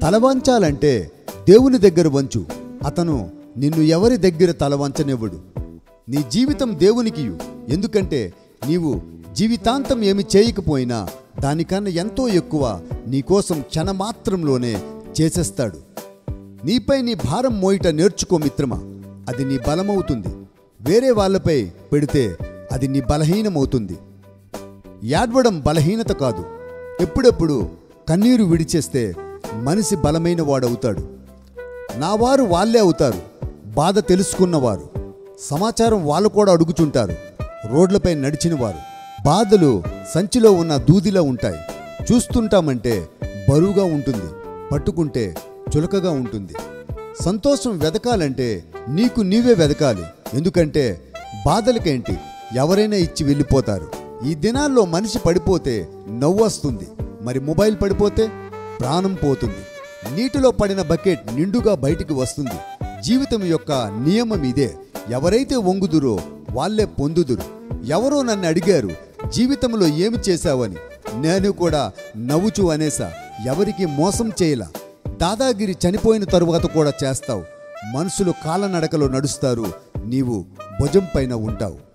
తలవంచాలంటే దేవుని దగ్గర వంచు. అతను నిన్ను ఎవరి దగ్గర తలవంచనివ్వడు. నీ జీవితం దేవునికి ఇయ్యు. ఎందుకంటే నీవు జీవితాంతం ఏమి చేయకపోయినా దానికన్నా ఎంతో ఎక్కువ నీకోసం క్షణమాత్రంలోనే చేసేస్తాడు. నీపై నీ భారం మోయిట నేర్చుకో మిత్రమా. అది నీ బలమవుతుంది. వేరే వాళ్ళపై పెడితే అది నీ బలహీనమవుతుంది. ఏడ్వడం బలహీనత కాదు. ఎప్పుడెప్పుడు కన్నీరు విడిచేస్తే మనిషి బలమైన వాడవుతాడు. నా వారు వాళ్ళే అవుతారు. బాధ తెలుసుకున్నవారు. సమాచారం వాళ్ళు కూడా అడుగుచుంటారు. రోడ్లపై నడిచినవారు. బాధలు సంచిలో ఉన్న దూదిలా ఉంటాయి. చూస్తుంటామంటే బరువుగా ఉంటుంది, పట్టుకుంటే చులకగా ఉంటుంది. సంతోషం వెదకాలంటే నీకు నీవే వెదకాలి. ఎందుకంటే బాధలకేంటి, ఎవరైనా ఇచ్చి వెళ్ళిపోతారు. ఈ దినాల్లో మనిషి పడిపోతే నవ్వొస్తుంది, మరి మొబైల్ పడిపోతే ప్రాణం పోతుంది. నీటిలో పడిన బకెట్ నిండుగా బయటికి వస్తుంది. జీవితం యొక్క నియమం ఇదే. ఎవరైతే వంగుదురో వాళ్ళే పొందుదురు. ఎవరో నన్ను అడిగారు, జీవితంలో ఏమి చేశావని. నేను కూడా నవ్వుచూ అనేసా, ఎవరికి మోసం చేయలా. దాదాగిరి చనిపోయిన తరువాత కూడా చేస్తావు. మనుషులు కాళ్ళనడకలో నడుస్తారు, నీవు భుజం పైన ఉంటావు.